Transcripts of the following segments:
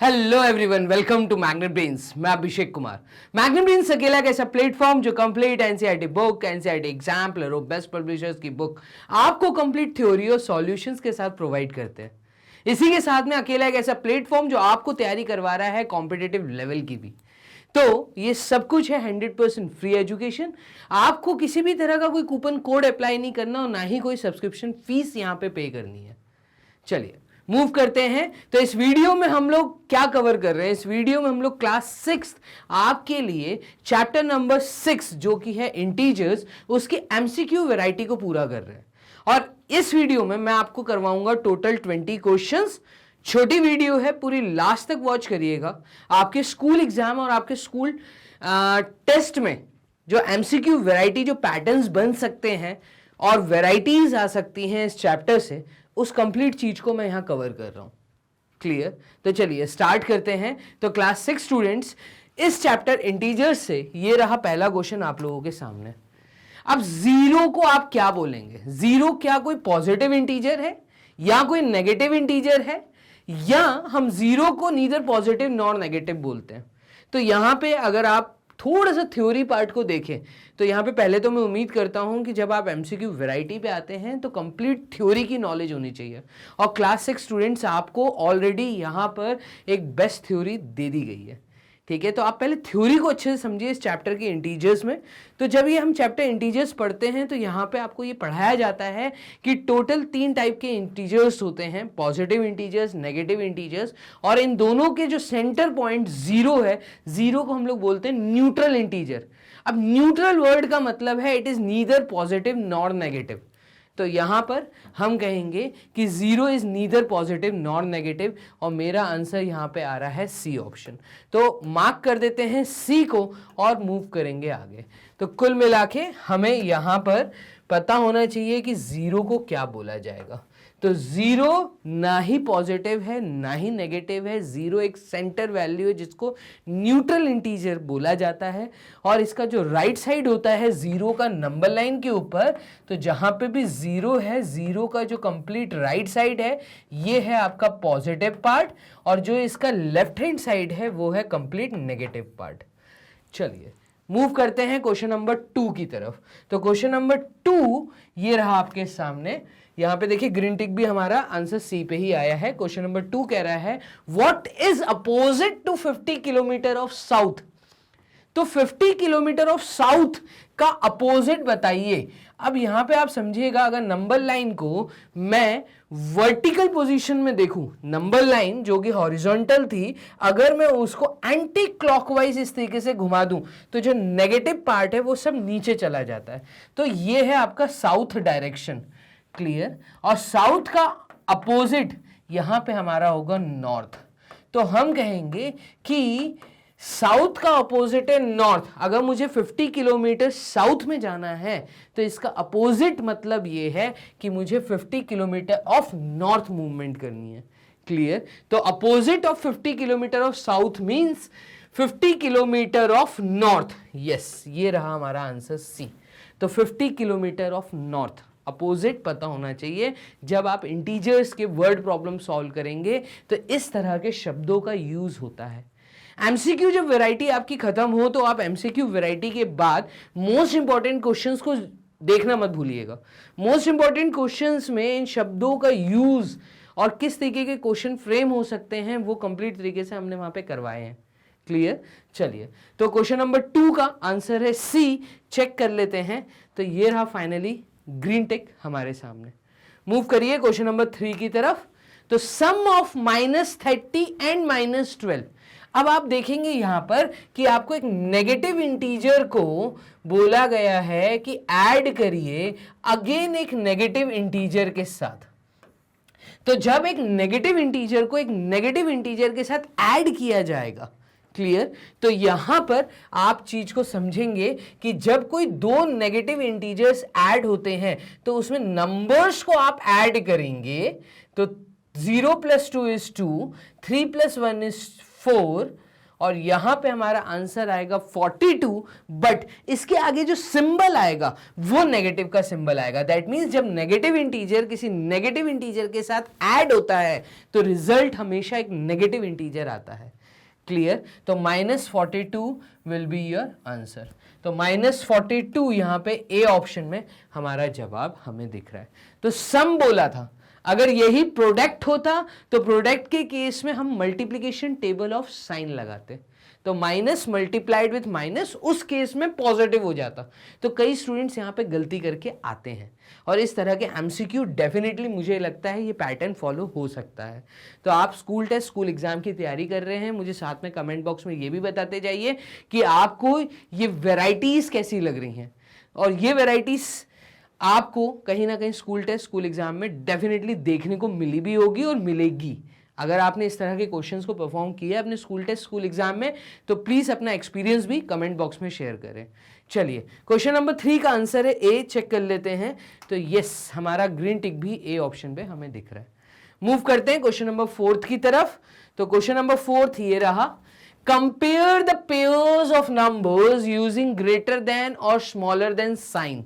Hello everyone, welcome to magnet brains. मैं Abhishek Kumar. Magnet brains अकेला एक ऐसा प्लेटफॉर्म जो complete NCERT book, NCERT exemplar और बेस्ट पब्लिशर्स की बुक आपको कंप्लीट थ्योरी और सॉल्यूशंस के साथ प्रोवाइड करते हैं। इसी के साथ में अकेला एक ऐसा प्लेटफॉर्म जो आपको तैयारी करवा रहा है कॉम्पिटिटिव लेवल की भी। तो ये सब कुछ है 100% फ्री एजुकेशन। आपको किसी भी तरह का कोई कूपन कोड अप्लाई नहीं करना और ना ही कोई सब्सक्रिप्शन फीस यहाँ पे करनी है। चलिए मूव करते हैं। तो इस वीडियो में हम लोग क्या कवर कर रहे हैं? इस वीडियो में हम लोग क्लास 6 आपके लिए चैप्टर नंबर 6 जो कि है इंटीजर्स, उसकी एमसीक्यू वैरायटी को पूरा कर रहे हैं। और इस वीडियो में मैं आपको करवाऊंगा टोटल 20 क्वेश्चंस। छोटी वीडियो है, पूरी लास्ट तक वॉच करिएगा। आपके स्कूल एग्जाम और आपके स्कूल टेस्ट में जो एमसीक्यू वैरायटी, जो पैटर्न्स बन सकते हैं और वैरायटीज आ सकती हैं इस चैप्टर से, उस कंप्लीट चीज को मैं यहां कवर कर रहा हूं। क्लियर? तो चलिए स्टार्ट करते हैं। तो क्लास 6 स्टूडेंट्स, इस चैप्टर इंटीजर्स से ये रहा पहला क्वेश्चन आप लोगों के सामने। अब जीरो को आप क्या बोलेंगे? जीरो क्या कोई पॉजिटिव इंटीजर है या कोई नेगेटिव इंटीजर है, या हम जीरो को नीदर पॉजिटिव नॉर नेगेटिव बोलते हैं? तो यहां पे अगर आप थोड़ा सा थ्योरी पार्ट को देखें तो यहाँ पे पहले तो मैं उम्मीद करता हूँ कि जब आप एमसीक्यू वैरायटी पे आते हैं तो कंप्लीट थ्योरी की नॉलेज होनी चाहिए। और क्लास 6 स्टूडेंट्स, आपको ऑलरेडी यहाँ पर एक बेस्ट थ्योरी दे दी गई है। ठीक है, तो आप पहले थ्योरी को अच्छे से समझिए इस चैप्टर के इंटीजर्स में। तो जब ये हम चैप्टर इंटीजर्स पढ़ते हैं तो यहाँ पे आपको ये पढ़ाया जाता है कि टोटल 3 टाइप के इंटीजर्स होते हैं, पॉजिटिव इंटीजर्स, नेगेटिव इंटीजर्स, और इन दोनों के जो सेंटर पॉइंट जीरो है, जीरो को हम लोग बोलते हैं न्यूट्रल इंटीजर। अब न्यूट्रल वर्ड का मतलब है it is neither positive nor negative. तो यहां पर हम कहेंगे कि zero is neither positive nor negative, और मेरा आंसर यहां पे आ रहा है सी ऑप्शन। तो मार्क कर देते हैं सी को और मूव करेंगे आगे। तो कुल मिला के हमें यहां पर पता होना चाहिए कि जीरो को क्या बोला जाएगा। तो जीरो ना ही पॉजिटिव है ना ही नेगेटिव है, जीरो एक सेंटर वैल्यू है जिसको न्यूट्रल इंटीजर बोला जाता है। और इसका जो राइट साइड होता है जीरो का नंबर लाइन के ऊपर, तो जहां पे भी जीरो है, जीरो का जो कंप्लीट राइट साइड है ये है आपका पॉजिटिव पार्ट, और जो इसका लेफ्ट हैंड साइड है वो है कंप्लीट नेगेटिव पार्ट। चलिए मूव करते हैं क्वेश्चन नंबर 2 की तरफ। तो क्वेश्चन नंबर 2 ये रहा आपके सामने। यहां पे देखिए ग्रीन टिक भी हमारा आंसर सी पे ही आया है। क्वेश्चन नंबर 2 कह रहा है what is opposite to 50 kilometre of south. तो 50 किलोमीटर ऑफ साउथ का अपोजिट बताइए। अब यहां पे आप समझिएगा, अगर नंबर लाइन को मैं वर्टिकल पोजीशन में देखूं, नंबर लाइन जो कि हॉरिजॉन्टल थी, अगर मैं उसको एंटी क्लॉकवाइज इस तरीके से घुमा दूं तो जो नेगेटिव पार्ट है वो सब नीचे चला जाता है। तो ये है आपका साउथ डायरेक्शन। क्लियर? और साउथ का अपोजिट यहां पे हमारा होगा नॉर्थ। तो हम कहेंगे कि साउथ का अपोजिट है नॉर्थ। अगर मुझे 50 किलोमीटर साउथ में जाना है तो इसका अपोजिट मतलब ये है कि मुझे 50 किलोमीटर ऑफ नॉर्थ मूवमेंट करनी है। क्लियर? तो opposite of 50 kilometre of south means 50 kilometre of north. Yes, ये रहा हमारा आंसर सी। तो 50 किलोमीटर ऑफ नॉर्थ अपोजिट पता होना चाहिए। जब आप इंटीजर्स के वर्ड प्रॉब्लम सॉल्व करेंगे तो इस तरह के शब्दों का यूज होता है। एमसीक्यू जब वैरायटी आपकी खत्म हो तो आप एमसीक्यू वैरायटी के बाद मोस्ट इंपॉर्टेंट क्वेश्चंस को देखना मत भूलिएगा। मोस्ट इंपॉर्टेंट क्वेश्चंस में इन शब्दों का यूज और किस तरीके के क्वेश्चन फ्रेम हो सकते हैं वो कंप्लीट तरीके से हमने वहां पे करवाए हैं। क्लियर? चलिए, तो क्वेश्चन नंबर 2 का आंसर है सी। चेक कर लेते हैं। तो ये रहा फाइनली ग्रीन टिक हमारे सामने। मूव करिए क्वेश्चन नंबर 3 की तरफ। तो सम ऑफ -30 एंड -12। अब आप देखेंगे यहां पर कि आपको एक नेगेटिव इंटीजर को बोला गया है कि ऐड करिए अगेन एक नेगेटिव इंटीजर के साथ। तो जब एक नेगेटिव इंटीजर को एक नेगेटिव इंटीजर के साथ ऐड किया जाएगा, क्लियर, तो यहां पर आप चीज को समझेंगे कि जब कोई दो नेगेटिव इंटीजर्स ऐड होते हैं तो उसमें नंबर्स को आप ऐड करेंगे। तो 0 + 2 = 2, 3 + 1 = 4, और यहां पे हमारा आंसर आएगा 42, बट इसके आगे जो सिंबल आएगा वो नेगेटिव का सिंबल आएगा। दैट मीन्स जब नेगेटिव इंटीजर किसी नेगेटिव इंटीजर के साथ ऐड होता है तो रिजल्ट हमेशा एक नेगेटिव इंटीजर आता है। क्लियर? तो -42 विल बी योर आंसर। तो -42 यहां पे ए ऑप्शन में हमारा जवाब हमें दिख रहा है। तो सम बोला था, अगर यही प्रोडक्ट होता तो प्रोडक्ट के केस में हम मल्टीप्लीकेशन टेबल ऑफ साइन लगाते, तो माइनस मल्टीप्लाइड विथ माइनस उस केस में पॉजिटिव हो जाता। तो कई स्टूडेंट्स यहाँ पे गलती करके आते हैं और इस तरह के एमसीक्यू डेफिनेटली मुझे लगता है ये पैटर्न फॉलो हो सकता है। तो आप स्कूल टेस्ट, स्कूल एग्जाम की तैयारी कर रहे हैं, मुझे साथ में कमेंट बॉक्स में ये भी बताते जाइए कि आपको ये वेराइटीज कैसी लग रही हैं, और ये वेराइटीज आपको कहीं ना कहीं स्कूल टेस्ट, स्कूल एग्जाम में डेफिनेटली देखने को मिली भी होगी और मिलेगी। अगर आपने इस तरह के क्वेश्चंस को परफॉर्म किया अपने स्कूल टेस्ट, स्कूल एग्जाम में, तो प्लीज अपना एक्सपीरियंस भी कमेंट बॉक्स में शेयर करें। चलिए क्वेश्चन नंबर 3 का आंसर है ए, चेक कर लेते हैं। तो यस, हमारा ग्रीन टिक भी ए ऑप्शन पे हमें दिख रहा है। मूव करते हैं क्वेश्चन नंबर 4 की तरफ। तो क्वेश्चन नंबर 4 ये रहा, compare the pairs of numbers using greater than और स्मॉलर देन साइन।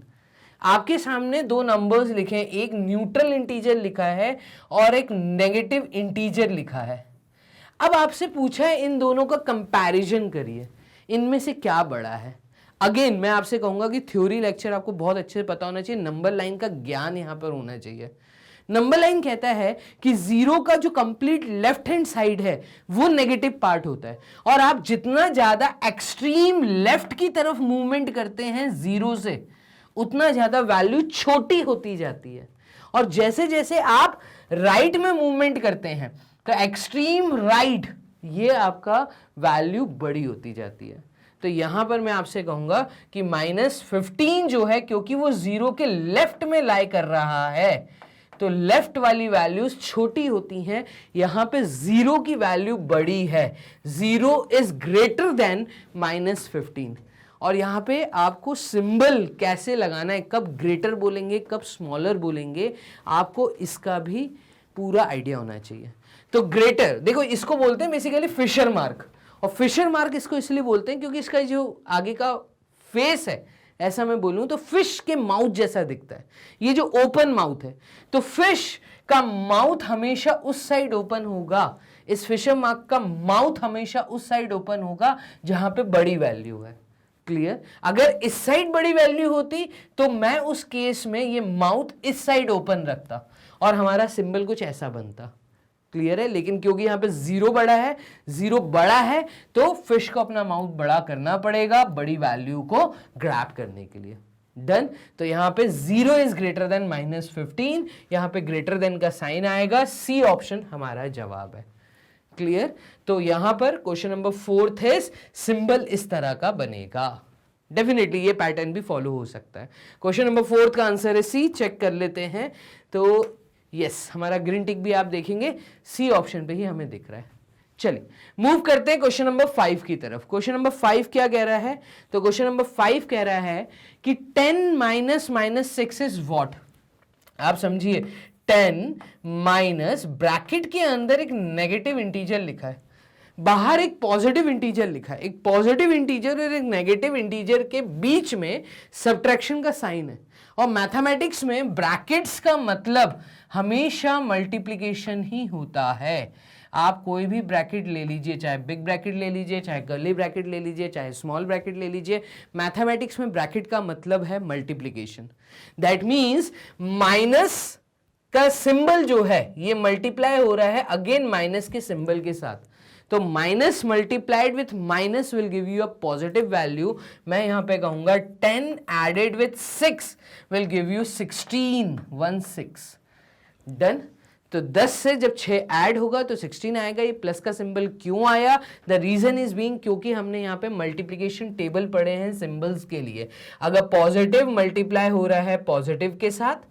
आपके सामने दो नंबर्स लिखे हैं, एक न्यूट्रल इंटीजर लिखा है और एक नेगेटिव इंटीजर लिखा है। अब आपसे पूछा है इन दोनों का कंपैरिजन करिए, इनमें से क्या बड़ा है। अगेन मैं आपसे कहूंगा कि थ्योरी लेक्चर आपको बहुत अच्छे से पता होना चाहिए, नंबर लाइन का ज्ञान यहां पर होना चाहिए। नंबर लाइन कहता है कि जीरो का जो कंप्लीट लेफ्ट हैंड साइड है वो नेगेटिव पार्ट होता है, और आप जितना ज्यादा एक्सट्रीम लेफ्ट की तरफ मूवमेंट करते हैं जीरो से, उतना ज्यादा वैल्यू छोटी होती जाती है। और जैसे जैसे आप राइट में मूवमेंट करते हैं तो एक्सट्रीम राइट, ये आपका वैल्यू बड़ी होती जाती है। तो यहां पर मैं आपसे कहूंगा कि -15 जो है, क्योंकि वो जीरो के लेफ्ट में लाई कर रहा है, तो लेफ्ट वाली वैल्यूज छोटी होती हैं, यहां पे जीरो की वैल्यू बड़ी है। Zero is greater than -15। और यहां पे आपको सिंबल कैसे लगाना है, कब ग्रेटर बोलेंगे कब स्मॉलर बोलेंगे, आपको इसका भी पूरा आइडिया होना चाहिए। तो ग्रेटर, देखो इसको बोलते हैं बेसिकली फिशर मार्क, और फिशर मार्क इसको इसलिए बोलते हैं क्योंकि इसका जो आगे का फेस है, ऐसा मैं बोलूं तो फिश के माउथ जैसा दिखता है, ये जो ओपन माउथ है, तो फिश का माउथ हमेशा उस साइड ओपन होगा, इस फिशर मार्क का माउथ हमेशा उस साइड ओपन होगा जहां पे बड़ी वैल्यू है। क्लियर? अगर इस साइड बड़ी वैल्यू होती तो मैं उस केस में ये माउथ इस साइड ओपन रखता और हमारा सिंबल कुछ ऐसा बनता। क्लियर है? लेकिन क्योंकि यहां पे जीरो बड़ा है तो फिश को अपना माउथ बड़ा करना पड़ेगा बड़ी वैल्यू को ग्रैब करने के लिए। डन? तो यहां पे जीरो इज ग्रेटर देन -15, यहां पे ग्रेटर देन का साइन आएगा, सी ऑप्शन हमारा जवाब है। क्लियर? तो यहां पर क्वेश्चन नंबर 4 है, सिंबल इस तरह का बनेगा। डेफिनेटली ये पैटर्न भी फॉलो हो सकता है। क्वेश्चन नंबर 4 का आंसर है सी, चेक कर लेते हैं। तो यस, हमारा ग्रीन टिक भी आप देखेंगे सी ऑप्शन पे ही हमें दिख रहा है। चलिए मूव करते हैं क्वेश्चन नंबर 5 की तरफ। क्वेश्चन नंबर 5 क्या कह रहा है? तो क्वेश्चन नंबर 5 कह रहा है कि 10 - -6 इज व्हाट। आप समझिए, 10 - ब्रैकेट के अंदर एक नेगेटिव इंटीजर लिखा है, बाहर एक पॉजिटिव इंटीजर लिखा है। एक पॉजिटिव इंटीजर और एक नेगेटिव इंटीजर के बीच में सब्ट्रैक्शन का साइन है, और मैथमेटिक्स में ब्रैकेट्स का मतलब हमेशा मल्टीप्लिकेशन ही होता है। आप कोई भी ब्रैकेट ले लीजिए, चाहे बिग ब्रैकेट ले लीजिए, चाहे कर्ली ब्रैकेट ले लीजिए, चाहे स्मॉल ब्रैकेट ले लीजिए, मैथमेटिक्स में ब्रैकेट का मतलब है मल्टीप्लिकेशन। दैट मीन्स माइनस का सिंबल जो है ये मल्टीप्लाई हो रहा है अगेन माइनस के सिंबल के साथ, तो minus multiplied with minus will give you a positive value. मैं यहां पे कहूंगा 10 added with 6 will give you 16। Done? तो 10 से जब 6 ऐड होगा तो 16 आएगा। ये प्लस का सिंबल क्यों आया? द रीजन इज बीइंग, क्योंकि हमने यहाँ पे मल्टीप्लिकेशन टेबल पढ़े हैं सिंबल्स के लिए। अगर पॉजिटिव मल्टीप्लाई हो रहा है पॉजिटिव के साथ,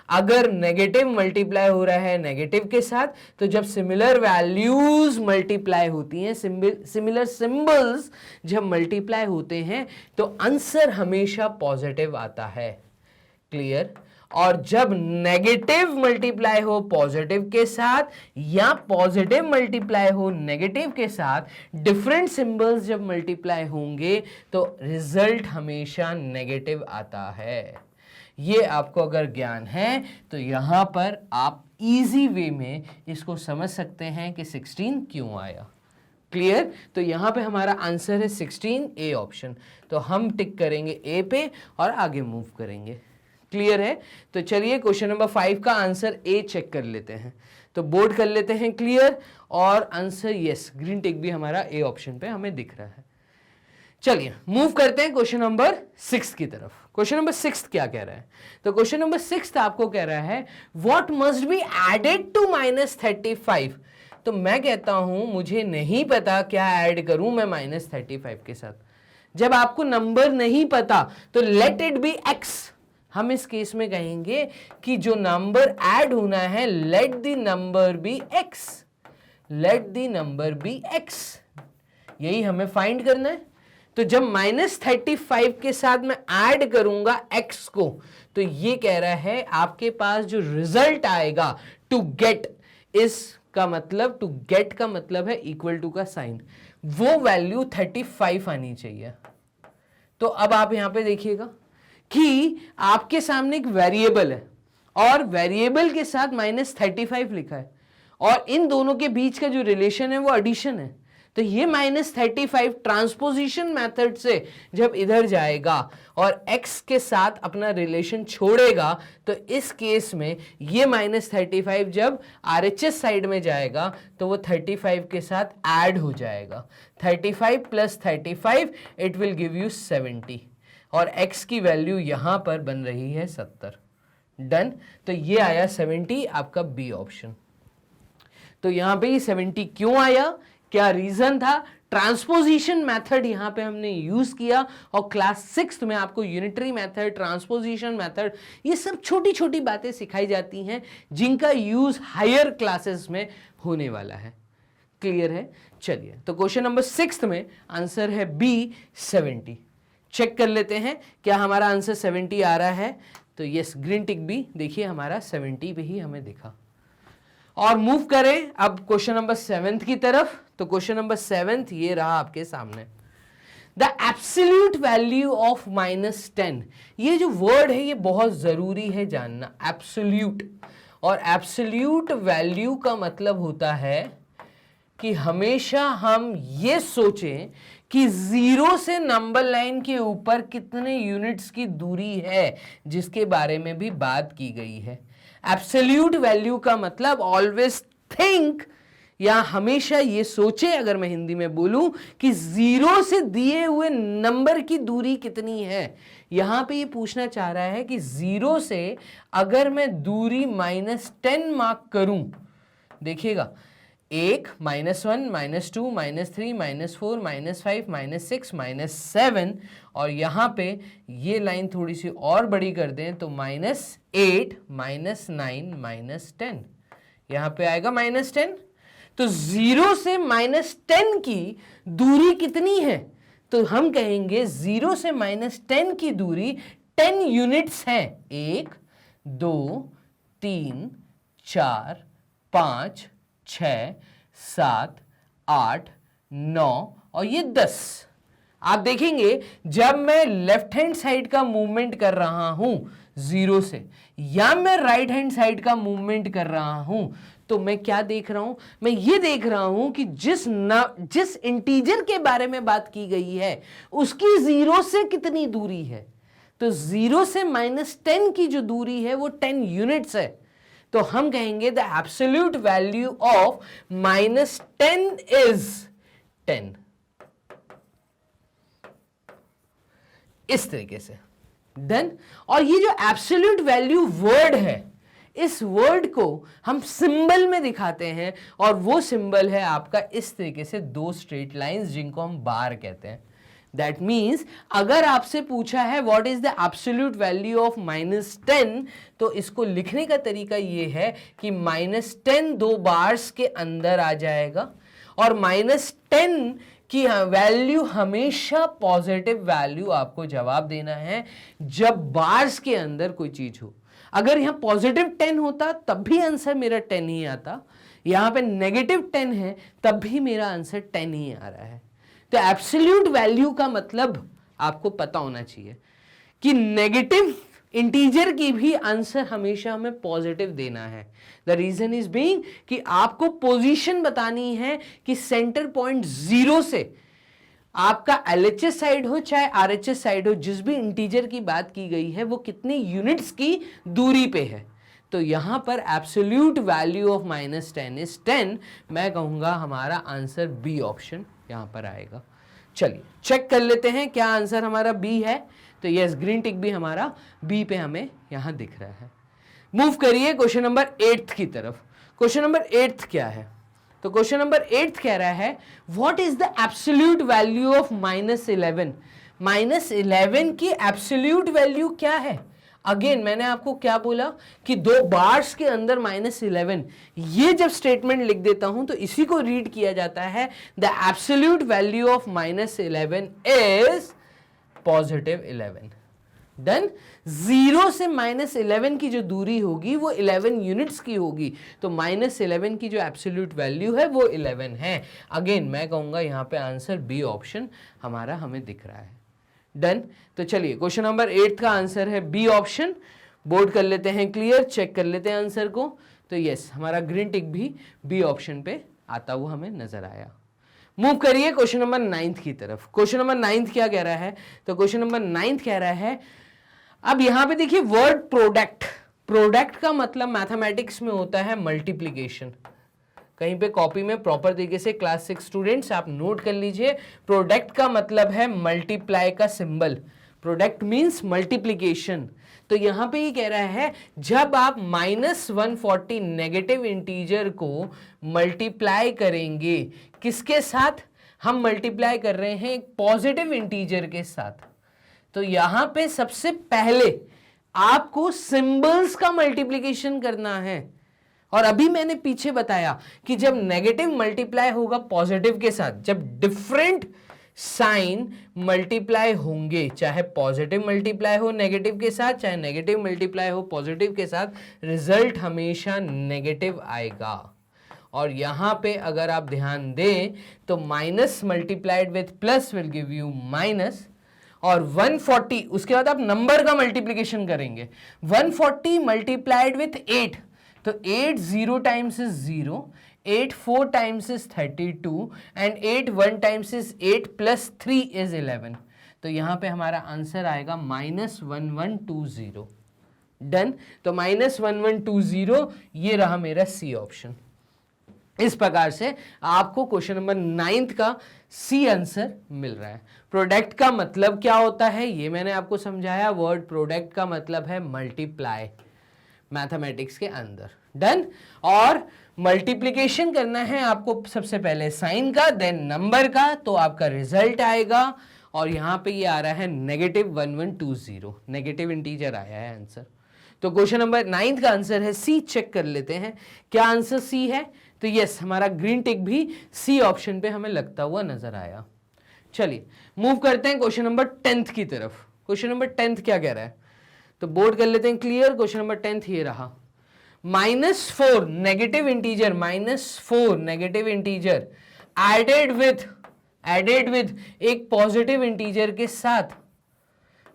अगर नेगेटिव मल्टीप्लाई हो रहा है नेगेटिव के साथ, तो जब सिमिलर वैल्यूज मल्टीप्लाई होती हैं, सिमिलर सिंबल्स जब मल्टीप्लाई होते हैं, तो आंसर हमेशा पॉजिटिव आता है। क्लियर? और जब नेगेटिव मल्टीप्लाई हो पॉजिटिव के साथ या पॉजिटिव मल्टीप्लाई हो नेगेटिव के साथ, डिफरेंट सिंबल्स जब मल्टीप्लाई होंगे तो रिजल्ट हमेशा नेगेटिव आता है। ये आपको अगर ज्ञान है तो यहां पर आप इजी वे में इसको समझ सकते हैं कि 16 क्यों आया। क्लियर? तो यहां पे हमारा आंसर है 16 ए ऑप्शन। तो हम टिक करेंगे ए पे और आगे मूव करेंगे। क्लियर है? तो चलिए क्वेश्चन नंबर 5 का आंसर ए चेक कर लेते हैं। तो बोर्ड कर लेते हैं क्लियर, और आंसर यस, ग्रीन टिक भी हमारा ए ऑप्शन पे हमें दिख रहा है। चलिए मूव करते हैं क्वेश्चन नंबर 6 की तरफ। क्वेश्चन नंबर 6 क्या कह रहा है? तो क्वेश्चन नंबर 6 आपको कह रहा है what must be added to -35। तो मैं कहता हूं मुझे नहीं पता क्या ऐड करूं मैं -35 के साथ। जब आपको नंबर नहीं पता तो लेट इट बी x। हम इस केस में कहेंगे कि जो नंबर ऐड होना है let the number be x, let the number be x, यही हमें फाइंड करना है। तो जब -35 के साथ मैं ऐड करूंगा x को, तो ये कह रहा है आपके पास जो रिजल्ट आएगा टू गेट, इस का मतलब टू गेट का मतलब है इक्वल टू का साइन, वो वैल्यू 35 आनी चाहिए। तो अब आप यहां पे देखिएगा कि आपके सामने एक वेरिएबल है और वेरिएबल के साथ -35 लिखा है, और इन दोनों के बीच का जो रिलेशन है वो एडिशन है। तो ये -35 ट्रांसपोजिशन मेथड से जब इधर जाएगा और x के साथ अपना रिलेशन छोड़ेगा, तो इस केस में ये -35 जब RHS साइड में जाएगा तो वो 35 के साथ ऐड हो जाएगा। 35 + 35 इट विल गिव यू 70, और x की वैल्यू यहां पर बन रही है 70। डन? तो ये आया 70 आपका बी ऑप्शन। तो यहां पे 70 क्यों आया, क्या रीजन था? ट्रांसपोजिशन मेथड यहां पे हमने यूज किया, और क्लास 6 में आपको यूनिटरी मेथड, ट्रांसपोजिशन मेथड, ये सब छोटी छोटी बातें सिखाई जाती हैं जिनका यूज हायर क्लासेस में होने वाला है। क्लियर है? चलिए, तो क्वेश्चन नंबर 6 में आंसर है बी 70। चेक कर लेते हैं क्या हमारा आंसर 70 आ रहा है। तो यस, ग्रीन टिक भी देखिए हमारा 70 पे ही हमें दिखा। और मूव करें अब क्वेश्चन नंबर 7 की तरफ। तो क्वेश्चन नंबर 7 ये रहा आपके सामने, द एब्सोल्यूट वैल्यू ऑफ -10। ये जो वर्ड है ये बहुत जरूरी है जानना, एब्सोल्यूट। और एब्सोल्यूट वैल्यू का मतलब होता है कि हमेशा हम ये सोचें कि 0 से नंबर लाइन के ऊपर कितने यूनिट्स की दूरी है, जिसके बारे में भी बात की गई है। एब्सोल्यूट वैल्यू का मतलब ऑलवेज थिंक, या हमेशा ये सोचे, अगर मैं हिंदी में बोलूं कि 0 से दिए हुए नंबर की दूरी कितनी है। यहां पे ये पूछना चाह रहा है कि 0 से अगर मैं दूरी -10 मार्क करूं, देखिएगा 1, -1, -2, -3, -4, -5, -6, -7, और यहां पे ये लाइन थोड़ी सी और बड़ी कर दें तो -8, -9, -10, यहां पे आएगा -10। तो 0 से -10 की दूरी कितनी है? तो हम कहेंगे 0 से -10 की दूरी 10 यूनिट्स है। 1, 2, 3, 4, 5, 6, 7, 8, 9 और ये 10। आप देखेंगे जब मैं लेफ्ट हैंड साइड का मूवमेंट कर रहा हूं 0 से, या मैं राइट हैंड साइड का मूवमेंट कर रहा हूं, तो मैं क्या देख रहा हूं? मैं ये देख रहा हूं कि जिस इंटीजर के बारे में बात की गई है उसकी 0 से कितनी दूरी है। तो 0 से -10 की जो दूरी है वो 10 यूनिट्स है। तो हम कहेंगे the absolute value of -10 is 10। इस तरीके से। डन? और ये जो एब्सोल्यूट वैल्यू वर्ड है, इस वर्ड को हम सिंबल में दिखाते हैं, और वो सिंबल है आपका इस तरीके से 2 स्ट्रेट लाइंस जिनको हम बार कहते हैं। दैट मीन्स अगर आपसे पूछा है what is the absolute value of -10, तो इसको लिखने का तरीका ये है कि -10 2 बार्स के अंदर आ जाएगा, और -10 की वैल्यू हमेशा पॉजिटिव वैल्यू आपको जवाब देना है जब बार्स के अंदर कोई चीज हो। अगर यहाँ पॉजिटिव 10 होता तब भी आंसर मेरा 10 ही आता, यहाँ पे नेगेटिव 10 है तब भी मेरा आंसर 10 ही आ रहा है। तो एब्सोल्यूट वैल्यू का मतलब आपको पता होना चाहिए कि नेगेटिव इंटीजर की भी आंसर हमेशा हमें पॉजिटिव देना है। द रीजन इज बीइंग कि आपको पोजीशन बतानी है कि सेंटर पॉइंट 0 से आपका LHS साइड हो चाहे RHS साइड हो, जिस भी इंटीजर की बात की गई है वो कितनी यूनिट्स की दूरी पे है। तो यहां पर एब्सोल्यूट वैल्यू ऑफ -10 इज 10। मैं कहूंगा हमारा आंसर बी ऑप्शन यहां पर आएगा। चलिए चेक कर लेते हैं क्या आंसर हमारा बी है। तो यस, ग्रीन टिक भी हमारा बी पे हमें यहां दिख रहा है। मूव करिए क्वेश्चन नंबर 8 की तरफ। क्वेश्चन नंबर 8 क्या है? तो क्वेश्चन नंबर 8 कह रहा है what is the absolute value of -11। -11 की एब्सोल्यूट वैल्यू क्या है? अगेन मैंने आपको क्या बोला कि 2 बार्स के अंदर -11, ये जब स्टेटमेंट लिख देता हूं तो इसी को रीड किया जाता है the absolute value of -11 is +11। Done. 0 से -11 की जो दूरी होगी वो 11 यूनिट्स की होगी, तो -11 की जो एब्सोल्यूट वैल्यू है वो 11 है। अगेन मैं कहूंगा यहां पे आंसर बी ऑप्शन हमारा हमें दिख रहा है। डन। तो चलिए क्वेश्चन नंबर 8 का आंसर है बी ऑप्शन। बोर्ड कर लेते हैं क्लियर, चेक कर लेते हैं आंसर को। तो यस, हमारा ग्रीन टिक भी बी ऑप्शन पे आता हुआ हमें नजर आया। मूव करिए क्वेश्चन नंबर 9 की तरफ। क्वेश्चन नंबर 9 क्या कह रहा है? तो क्वेश्चन नंबर 9 कह रहा है, अब यहां पे देखिए वर्ड प्रोडक्ट। प्रोडक्ट का मतलब मैथमेटिक्स में होता है मल्टीप्लीकेशन। कहीं पे कॉपी में प्रॉपर तरीके से क्लास 6 स्टूडेंट्स आप नोट कर लीजिए, प्रोडक्ट का मतलब है मल्टीप्लाई का सिंबल। Product means multiplication. तो यहां पे ये कह रहा है जब आप -140 नेगेटिव इंटीजर को मल्टीप्लाई करेंगे, किसके साथ? हम मल्टीप्लाई कर रहे हैं एक पॉजिटिव इंटीजर के साथ। तो यहां पे सबसे पहले आपको सिंबल्स का मल्टीप्लिकेशन करना है। और अभी मैंने पीछे बताया कि जब नेगेटिव मल्टीप्लाई होगा पॉजिटिव के साथ, जब डिफरेंट साइन मल्टीप्लाई होंगे, चाहे पॉजिटिव मल्टीप्लाई हो नेगेटिव के साथ, चाहे नेगेटिव मल्टीप्लाई हो पॉजिटिव के साथ, रिजल्ट हमेशा नेगेटिव आएगा। और यहां पे अगर आप ध्यान दें तो minus multiplied with plus will give you minus, और 140 उसके बाद आप नंबर का मल्टीप्लिकेशन करेंगे। 140 मल्टीप्लाइड विथ 8, तो 8 0 times is 0, 8 4 times is 32 and 8 1 times is 8 plus 3 is 11। तो यहां पे हमारा आंसर आएगा -1120। डन। तो -1120 ये रहा मेरा सी ऑप्शन। इस प्रकार से आपको क्वेश्चन नंबर 9 का सी आंसर मिल रहा है। प्रोडक्ट का मतलब क्या होता है ये मैंने आपको समझाया। वर्ड प्रोडक्ट का मतलब है मल्टीप्लाई मैथमेटिक्स के अंदर। डन। और मल्टीप्लिकेशन करना है आपको सबसे पहले साइन का, देन नंबर का, तो आपका रिजल्ट आएगा। और यहां पे ये आ रहा है -1120, नेगेटिव इंटीजर आया है आंसर। तो क्वेश्चन नंबर 9 का आंसर है सी। चेक कर लेते हैं क्या आंसर सी है। तो यस, हमारा ग्रीन टिक भी सी ऑप्शन पे हमें लगता हुआ नजर आया। चलिए मूव करते हैं क्वेश्चन नंबर 10 की तरफ। क्वेश्चन नंबर 10 क्या कह रहा है? तो बोर्ड कर लेते हैं क्लियर। क्वेश्चन नंबर 10 ये रहा, -4 negative integer, -4 negative integer added with एक पॉजिटिव इंटीजर के साथ।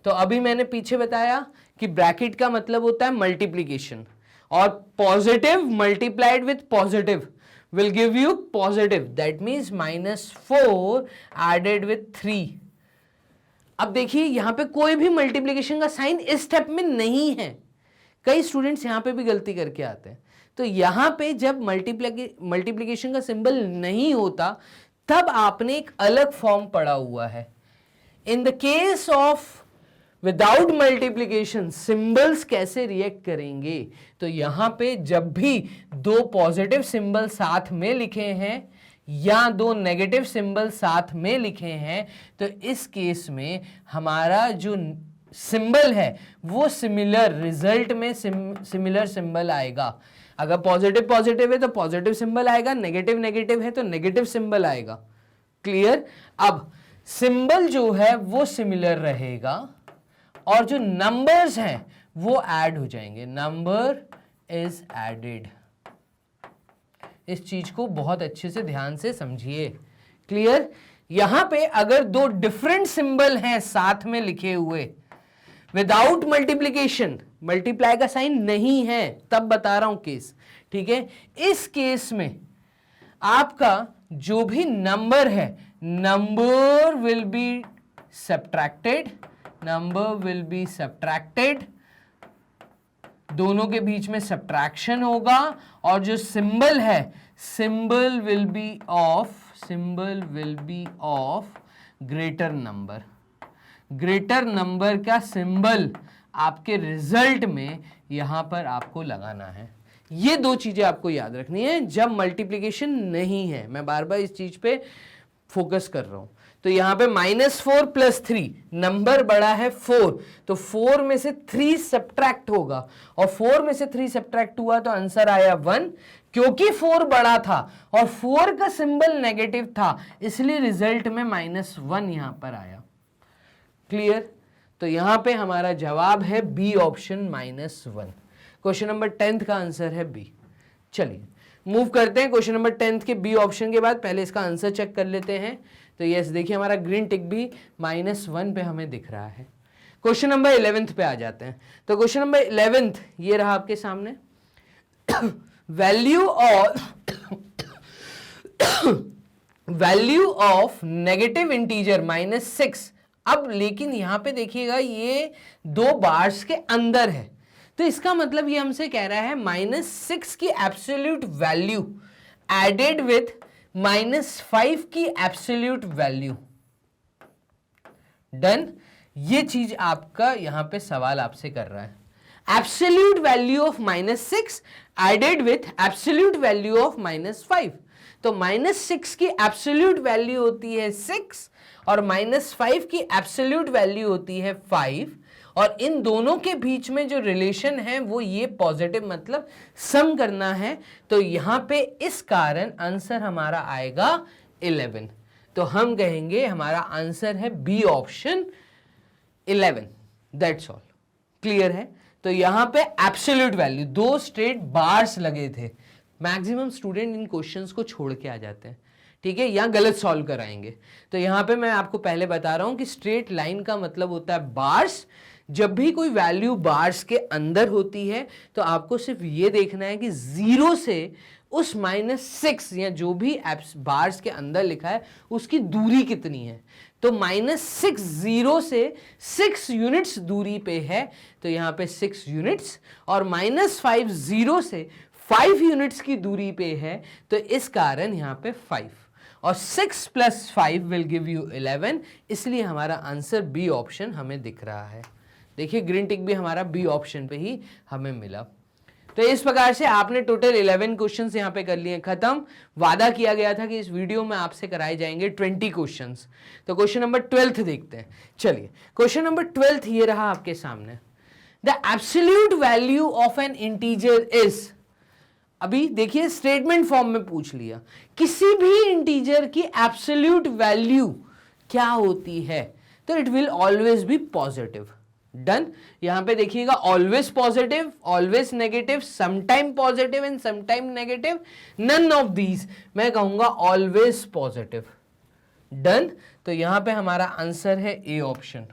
तो अभी मैंने पीछे बताया कि ब्रैकेट का मतलब होता है मल्टीप्लीकेशन, और positive multiplied with positive will give you positive, that means -4 added with 3। अब देखिए यहां पे कोई भी मल्टीप्लिकेशन का साइन इस स्टेप में नहीं है। कई स्टूडेंट्स यहां पे भी गलती करके आते हैं। तो यहां पे जब मल्टीप्लिकेशन का सिंबल नहीं होता तब आपने एक अलग फॉर्म पढ़ा हुआ है। In the case of without multiplication symbols कैसे रिएक्ट करेंगे? तो यहां पे जब भी 2 पॉजिटिव सिंबल साथ में लिखे हैं या 2 नेगेटिव सिंबल साथ में लिखे हैं, तो इस केस में हमारा जो सिंबल है वो सिमिलर, रिजल्ट में सिमिलर सिंबल आएगा। अगर पॉजिटिव पॉजिटिव है तो पॉजिटिव सिंबल आएगा, नेगेटिव नेगेटिव है तो नेगेटिव सिंबल आएगा। क्लियर? अब सिंबल जो है वो सिमिलर रहेगा और जो नंबर्स हैं वो ऐड हो जाएंगे, नंबर इज एडेड। इस चीज को बहुत अच्छे से ध्यान से समझिए। क्लियर? यहां पे अगर दो डिफरेंट सिंबल हैं साथ में लिखे हुए विदाउट मल्टीप्लीकेशन, मल्टीप्लाई का साइन नहीं है, तब बता रहा हूं केस, ठीक है। इस केस में आपका जो भी नंबर है, number will be subtracted, number will be subtracted, दोनों के बीच में सब्ट्रैक्शन होगा, और जो सिंबल है, symbol will be of greater number. Greater number का सिंबल आपके रिजल्ट में यहां पर आपको लगाना है। ये दो चीजें आपको याद रखनी है जब मल्टीप्लिकेशन नहीं है। मैं बार बार इस चीज पे फोकस कर रहा हूं। तो यहां पे -4 + 3, नंबर बड़ा है 4, तो 4 में से 3 सब्ट्रैक्ट होगा, और 4 में से 3 सब्ट्रैक्ट हुआ तो आंसर आया 1। क्योंकि 4 बड़ा था और 4 का सिंबल नेगेटिव था, इसलिए रिजल्ट में -1 यहां पर आया। क्लियर? तो यहां पे हमारा जवाब है B option, -1। Question number 10th का आंसर है बी। चलिए मूव करते हैं क्वेश्चन नंबर 10th के बी ऑप्शन के बाद। पहले इसका आंसर चेक कर लेते हैं। तो यस, देखिए हमारा ग्रीन टिक भी -1 पे हमें दिख रहा है। क्वेश्चन नंबर 11th पे आ जाते हैं। तो क्वेश्चन नंबर 11th ये रहा आपके सामने। Value of negative integer -6। अब लेकिन यहां पे देखिएगा ये 2 बार्स के अंदर है, तो इसका मतलब ये हमसे कह रहा है -6 की एब्सोल्यूट वैल्यू एडेड विथ -5 की एब्सोल्यूट वैल्यू। डन? ये चीज आपका यहां पे सवाल आपसे कर रहा है। Absolute value of -6 added with absolute value of -5। तो -6 की एब्सोल्यूट वैल्यू होती है 6 और -5 की एब्सोल्यूट वैल्यू होती है 5, और इन दोनों के बीच में जो रिलेशन है वो ये पॉजिटिव, मतलब सम करना है। तो यहां पे इस कारण आंसर हमारा आएगा 11। तो हम कहेंगे हमारा आंसर है B option 11। That's all. Clear है? तो यहां पे एब्सोल्यूट वैल्यू, 2 स्ट्रेट बार्स लगे थे। मैक्सिमम स्टूडेंट इन क्वेश्चंस को छोड़ के आ जाते हैं, ठीक है, या गलत सॉल्व कराएंगे। तो यहां पे मैं आपको पहले बता रहा हूं कि स्ट्रेट लाइन का मतलब होता है बार्स। जब भी कोई वैल्यू बार्स के अंदर होती है तो आपको सिर्फ ये देखना है कि 0 से उस -6 या जो भी बार्स के अंदर लिखा है उसकी दूरी कितनी है। तो -6 0 से 6 यूनिट्स दूरी पे है, तो यहां पे 6 यूनिट्स, और -5 0 से 5 यूनिट्स की दूरी पे है, तो इस कारण यहां पे 5, और 6 + 5 विल गिव यू 11। इसलिए हमारा आंसर बी ऑप्शन हमें दिख रहा है। देखिए ग्रीन टिक भी हमारा बी ऑप्शन पे ही हमें मिला। तो इस प्रकार से आपने टोटल 11 क्वेश्चंस यहाँ पे कर लिए खत्म। वादा किया गया था कि इस वीडियो में आपसे कराए जाएंगे 20 क्वेश्चंस। तो क्वेश्चन नंबर 12 देखते हैं। चलिए क्वेश्चन नंबर 12 ये रहा आपके सामने। The absolute value of N integer is, अभी देखिए स्टेटमेंट फॉर्म में पूछ लिया, किसी भी इंटीजर की एब्सोल्यूट वैल्यू क्या होती है, तो it will always be positive. Done? यहां पे देखिएगा always positive, always negative, sometime positive and sometime negative, none of these, मैं कहूंगा ऑलवेज पॉजिटिव। डन? तो यहां पे हमारा आंसर है ए ऑप्शन।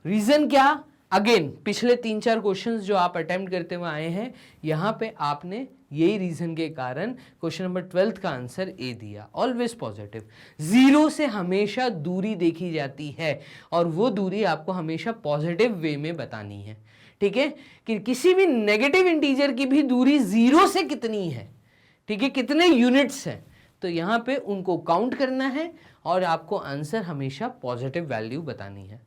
रीजन क्या? अगेन पिछले 3-4 क्वेश्चंस जो आप अटेम्प्ट करते हुए आए हैं, यहां पे आपने यही रीजन के कारण क्वेश्चन नंबर 12 का आंसर ए दिया, ऑलवेज पॉजिटिव। 0 से हमेशा दूरी देखी जाती है और वो दूरी आपको हमेशा पॉजिटिव वे में बतानी है, ठीक है, कि किसी भी नेगेटिव इंटीजर की भी दूरी 0 से कितनी है, ठीक है, कितने यूनिट्स हैं, तो यहां पे उनको काउंट करना है और आपको आंसर हमेशा पॉजिटिव वैल्यू बतानी है।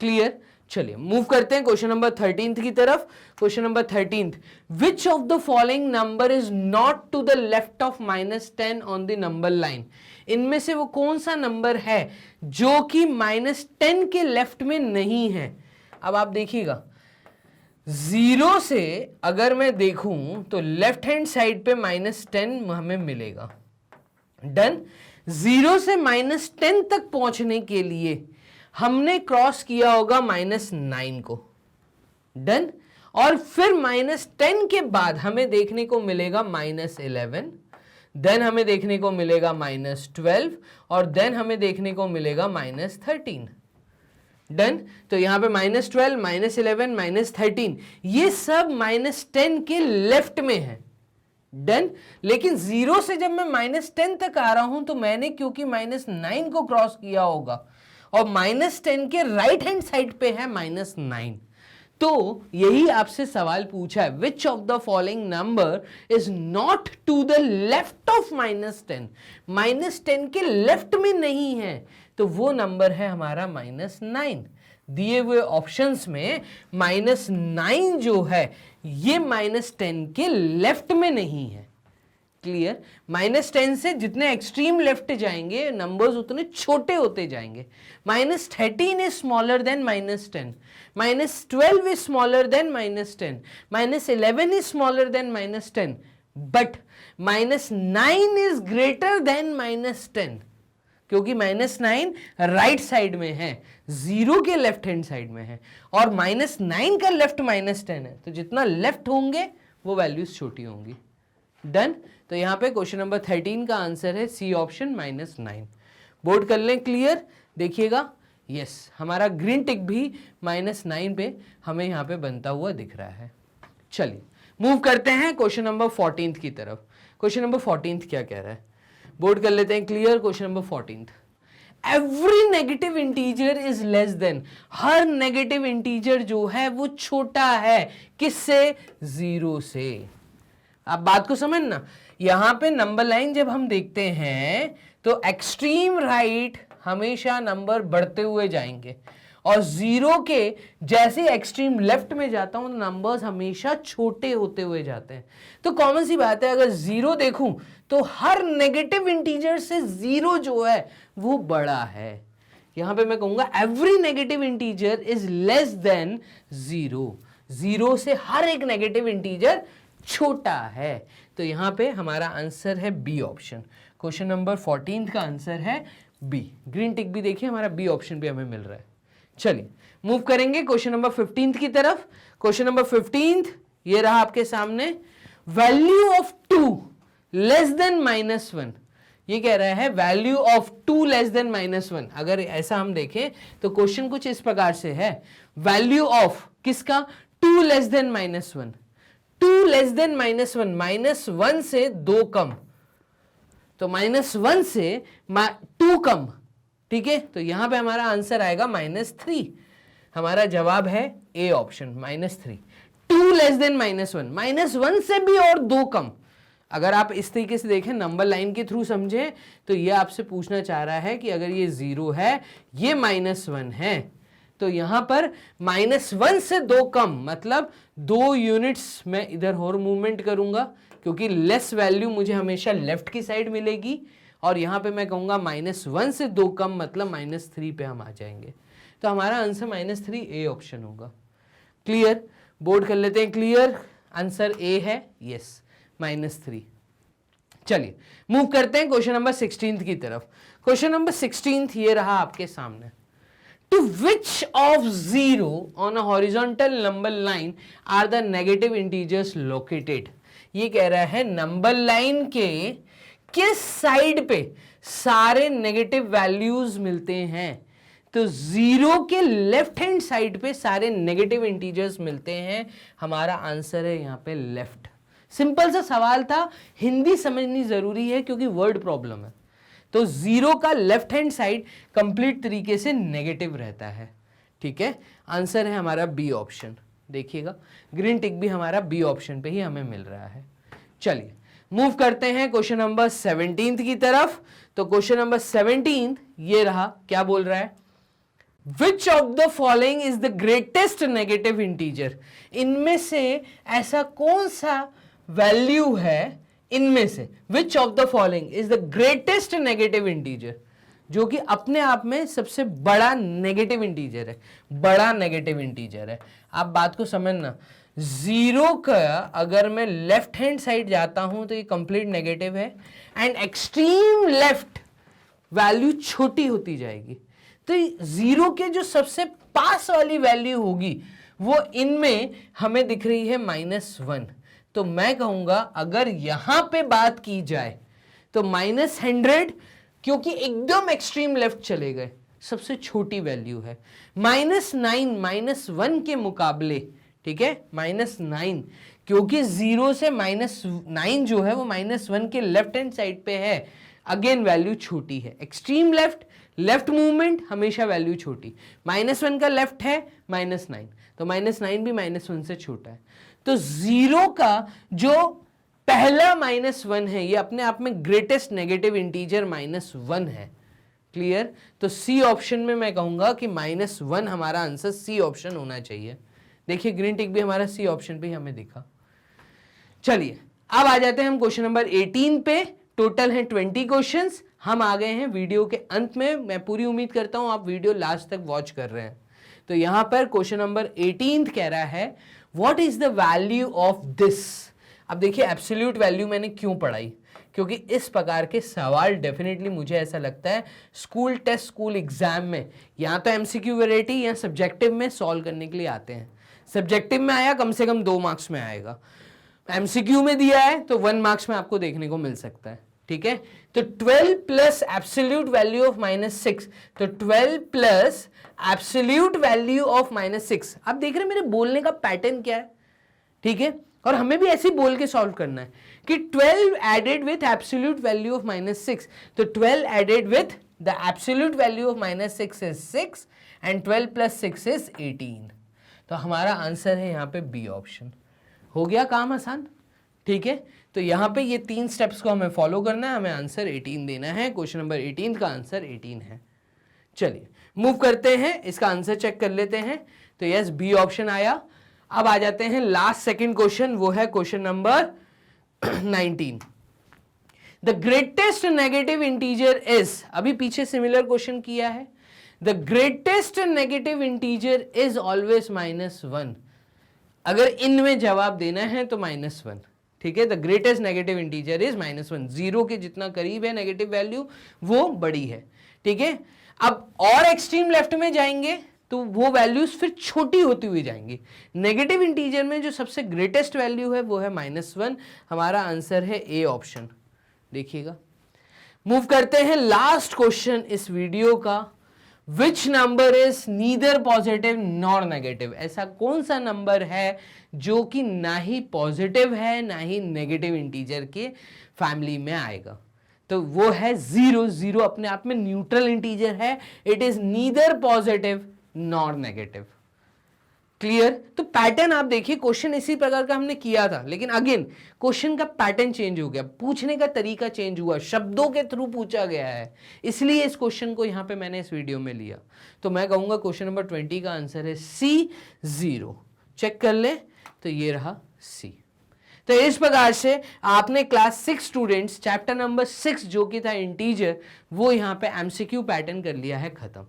क्लियर? चलिए मूव करते हैं क्वेश्चन नंबर 13 की तरफ। Question number 13, which of the following number is not to the left of -10 on the number line. इनमें से वो कौन सा नंबर है जो कि -10 के लेफ्ट में नहीं है। अब आप देखिएगा 0 से अगर मैं देखूं तो लेफ्ट हैंड साइड पे -10 हमें मिलेगा। डन? 0 से -10 तक पहुंचने के लिए हमने क्रॉस किया होगा -9 को। डन? और फिर -10 के बाद हमें देखने को मिलेगा -11, देन हमें देखने को मिलेगा -12 और देन हमें देखने को मिलेगा -13। डन। तो यहां पे -12, -11, -13 ये सब -10 के लेफ्ट में है। डन। लेकिन 0 से जब मैं -10 तक आ रहा हूं तो मैंने क्योंकि -9 को क्रॉस किया होगा और -10 के राइट हैंड साइड पे है -9, तो यही आपसे सवाल पूछा है, which of the following number is not to the left of -10, -10 के लेफ्ट में नहीं है, तो वो नंबर है हमारा -9। दिए हुए ऑप्शंस में -9 जो है ये -10 के लेफ्ट में नहीं है। क्लियर। -10 से जितने एक्सट्रीम लेफ्ट जाएंगे नंबर्स उतने छोटे होते जाएंगे। -13 is smaller than -10, -12 is smaller than -10, -11 is smaller than -10, but -9 is greater than -10, क्योंकि -9 राइट साइड में है, 0 के लेफ्ट हैंड साइड में है, और -9 का लेफ्ट -10 है, तो जितना लेफ्ट होंगे वो वैल्यूज छोटी होंगी। डन। तो यहां पे क्वेश्चन नंबर 13 का आंसर है सी ऑप्शन -9। बोर्ड कर लें क्लियर। देखिएगा यस, हमारा ग्रीन टिक भी -9 पे हमें यहां पे बनता हुआ दिख रहा है। चलिए मूव करते हैं क्वेश्चन नंबर 14 की तरफ। क्वेश्चन नंबर 14 क्या कह रहा है, बोर्ड कर लेते हैं clear. Question number 14, every negative integer is less than, her negative integer जो है वो छोटा है किससे, 0 से। आप बात को समझना, यहां पे नंबर लाइन जब हम देखते हैं तो एक्सट्रीम राइट हमेशा नंबर बढ़ते हुए जाएंगे और 0 के जैसे एक्सट्रीम लेफ्ट में जाता हूं तो नंबर्स हमेशा छोटे होते हुए जाते हैं। तो कॉमन सी बात है, अगर 0 देखूं तो हर नेगेटिव इंटीजर से 0 जो है वो बड़ा है। यहां पे मैं कहूंगा every negative integer is less than 0, 0 से हर एक नेगेटिव इंटीजर छोटा है। तो यहां पे हमारा आंसर है बी ऑप्शन। क्वेश्चन नंबर 14 का आंसर है बी। ग्रीन टिक भी देखिए, हमारा बी ऑप्शन भी हमें मिल रहा है। चलिए मूव करेंगे क्वेश्चन नंबर 15 की तरफ। क्वेश्चन नंबर 15 ये रहा आपके सामने, वैल्यू ऑफ 2 लेस देन -1। ये कह रहा है वैल्यू ऑफ 2 लेस देन -1। अगर ऐसा हम देखें तो क्वेश्चन कुछ इस प्रकार से है, वैल्यू ऑफ किसका, 2 लेस देन -1, 2 लेस देन -1, -1 से 2 कम, तो -1 से 2 कम, ठीक है। तो यहां पे हमारा आंसर आएगा -3। हमारा जवाब है ए ऑप्शन -3। 2 लेस देन -1, -1 से भी और 2 कम। अगर आप इस तरीके से देखें, नंबर लाइन के थ्रू समझें, तो ये आपसे पूछना चाह रहा है कि अगर ये 0 है, ये -1 है, तो यहां पर -1 से 2 कम मतलब 2 यूनिट्स मैं इधर और मूवमेंट करूंगा, क्योंकि लेस वैल्यू मुझे हमेशा लेफ्ट की साइड मिलेगी, और यहां पे मैं कहूंगा -1 से 2 कम मतलब -3 पे हम आ जाएंगे। तो हमारा आंसर -3 ए ऑप्शन होगा। क्लियर। बोर्ड कर लेते हैं क्लियर, आंसर ए है यस, -3। चलिए मूव करते हैं क्वेश्चन नंबर 16 की तरफ। क्वेश्चन नंबर 16 ये रहा आपके सामने, to which of 0 on a horizontal number line are the negative integers located। ये कह रहा है नंबर लाइन के किस साइड पे सारे नेगेटिव वैल्यूज मिलते हैं। तो 0 के लेफ्ट हैंड साइड पे सारे नेगेटिव इंटीजर्स मिलते हैं। हमारा आंसर है यहां पे लेफ्ट। सिंपल सा सवाल था, हिंदी समझनी जरूरी है क्योंकि वर्ड प्रॉब्लम है। तो 0 का लेफ्ट हैंड साइड कंप्लीट तरीके से नेगेटिव रहता है, ठीक है। आंसर है हमारा बी ऑप्शन। देखिएगा ग्रीन टिक भी हमारा बी ऑप्शन पे ही हमें मिल रहा है। चलिए मूव करते हैं क्वेश्चन नंबर 17 की तरफ। तो क्वेश्चन नंबर 17 ये रहा, क्या बोल रहा है, which of the following is the greatest negative integer. इनमें से ऐसा कौन सा वैल्यू है, इनमें से विच of the following is the greatest negative integer, जो कि अपने आप में सबसे बड़ा नेगेटिव इंटीजर है, बड़ा नेगेटिव इंटीजर है। आप बात को समझना, 0 का अगर मैं लेफ्ट हैंड साइड जाता हूं तो ये कंप्लीट नेगेटिव है, एंड एक्सट्रीम लेफ्ट वैल्यू छोटी होती जाएगी। तो 0 के जो सबसे पास वाली वैल्यू होगी वो इनमें हमें दिख रही है -1। तो मैं कहूंगा अगर यहां पे बात की जाए तो -100, क्योंकि एकदम एक्सट्रीम लेफ्ट चले गए, सबसे छोटी वैल्यू है। -9 -1 के मुकाबले, ठीक है, -9, क्योंकि 0 से -9 जो है वो -1 के लेफ्ट हैंड साइड पे है, अगेन वैल्यू छोटी है। एक्सट्रीम लेफ्ट मूवमेंट हमेशा वैल्यू छोटी। -1 का लेफ्ट है -9, तो -9 भी -1 से छोटा है। तो 0 का जो पहला -1 है ये अपने आप में ग्रेटेस्ट नेगेटिव इंटीजर -1 है। क्लियर? तो सी ऑप्शन में मैं कहूंगा कि -1 हमारा आंसर सी ऑप्शन होना चाहिए। देखिए ग्रीन टिक भी हमारा सी ऑप्शन पे ही हमें दिखा। चलिए अब आ जाते हैं हम क्वेश्चन नंबर 18 पे। टोटल है 20 क्वेश्चंस। हम आ गए हैं वीडियो के अंत में। मैं पूरी उम्मीद करता हूं आप वीडियो लास्ट तक वॉच कर रहे हैं। तो यहां पर क्वेश्चन नंबर 18 कह रहा है what is the value of this. अब देखिए एब्सोल्यूट वैल्यू मैंने क्यों पढ़ाई, क्योंकि इस प्रकार के सवाल डेफिनेटली मुझे ऐसा लगता है स्कूल टेस्ट, स्कूल एग्जाम में या तो एमसीक्यू वैरायटी या सब्जेक्टिव में सॉल्व करने के लिए आते हैं। सब्जेक्टिव में आया कम से कम 2 मार्क्स में आएगा, एमसीक्यू में दिया है तो 1 मार्क्स में आपको देखने को मिल सकता है। ठीक है, तो 12 प्लस एब्सोल्यूट वैल्यू ऑफ -6, तो 12 प्लस एब्सोल्यूट वैल्यू ऑफ -6। आप देख रहे हैं मेरे बोलने का पैटर्न क्या है, ठीक है, और हमें भी ऐसे ही बोल के सॉल्व करना है कि 12 added with absolute value of -6, तो 12 added with the absolute value of -6 is 6 and 12 plus 6 is 18। तो हमारा आंसर है यहाँ पे बी ऑप्शन। हो गया काम आसान, ठीक है। तो यहाँ पे ये 3 स्टेप्स को हमें फॉलो करना है, हमें आंसर 18 देना है। क्वेश्चन नंबर 18 का आंसर 18 है। चलिए मूव करते हैं, इसका आंसर चेक कर लेते हैं। तो यस बी ऑप्शन आया। अब आ जाते हैं लास्ट सेकंड क्वेश्चन, वो है question number 19। The greatest negative integer is, अभी पीछे सिमिलर क्वेश्चन किया है, the greatest negative integer is always -1। अगर इनमें जवाब देना है तो -1, ठीक है। The greatest negative integer is -1, 0 के जितना करीब है नेगेटिव वैल्यू वो बड़ी है, ठीक है। अब और एक्सट्रीम लेफ्ट में जाएंगे तो वो वैल्यूज फिर छोटी होती हुई जाएंगी। नेगेटिव इंटीजर में जो सबसे ग्रेटेस्ट वैल्यू है वो है -1। हमारा आंसर है ए ऑप्शन। देखिएगा, मूव करते हैं लास्ट क्वेश्चन इस वीडियो का। Which number is neither positive nor negative. ऐसा कौन सा नंबर है जो कि ना ही पॉजिटिव है ना ही नेगेटिव इंटीजर के फैमिली में आएगा। तो वो है 0। 0 अपने आप में न्यूट्रल इंटीजर है, it is neither positive nor negative. Clear? तो पैटर्न आप देखिए, क्वेश्चन इसी प्रकार का हमने किया था, लेकिन अगेन क्वेश्चन का पैटर्न चेंज हो गया, पूछने का तरीका चेंज हुआ, शब्दों के थ्रू पूछा गया है, इसलिए इस क्वेश्चन को यहां पे मैंने इस वीडियो में लिया। तो मैं कहूंगा क्वेश्चन नंबर 20 का आंसर है सी 0। चेक कर ले, तो ये रहा सी। तो इस प्रकार से आपने क्लास 6 स्टूडेंट्स चैप्टर नंबर 6 जो कि था इंटीजर, वो यहां पे एमसीक्यू पैटर्न कर लिया है खत्म।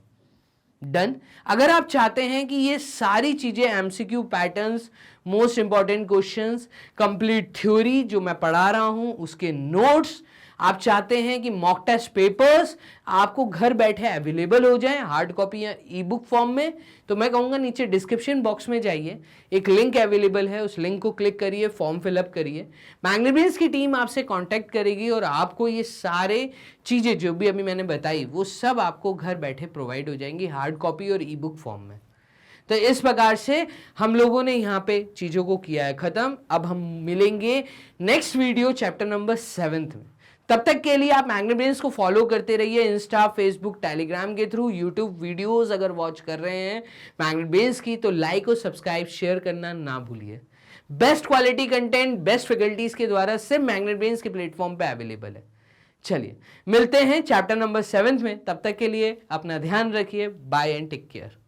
डन। अगर आप चाहते हैं कि ये सारी चीजें MCQ patterns, most important questions, complete theory जो मैं पढ़ा रहा हूं उसके नोट्स, आप चाहते हैं कि मॉक टेस्ट पेपर्स आपको घर बैठे अवेलेबल हो जाएं हार्ड कॉपी या ई बुक फॉर्म में, तो मैं कहूंगा नीचे डिस्क्रिप्शन बॉक्स में जाइए, एक लिंक अवेलेबल है, उस लिंक को क्लिक करिए, फॉर्म फिलअप करिए। मैग्नेट ब्रेन्स की टीम आपसे कांटेक्ट करेगी और आपको ये सारे चीजें जो भी अभी मैंने बताई वो सब आपको घर बैठे प्रोवाइड हो जाएंगी हार्ड कॉपी और ई बुक फॉर्म में। तो इस प्रकार से हम लोगों ने यहाँ पे चीजों को किया है खत्म। अब हम मिलेंगे नेक्स्ट वीडियो चैप्टर नंबर 7 में। तब तक के लिए आप मैग्नेट ब्रेन्स को फॉलो करते रहिए इंस्टा, फेसबुक, टेलीग्राम के थ्रू। यूट्यूब वीडियोस अगर वॉच कर रहे हैं मैग्नेट ब्रेन्स की तो लाइक और सब्सक्राइब शेयर करना ना भूलिए। Best quality content best faculties के द्वारा सिर्फ मैग्नेट ब्रेन्स के प्लेटफॉर्म पे अवेलेबल है। चलिए मिलते हैं चैप्टर नंबर 7 में, तब तक के लिए अपना ध्यान रखिए। Bye and take care.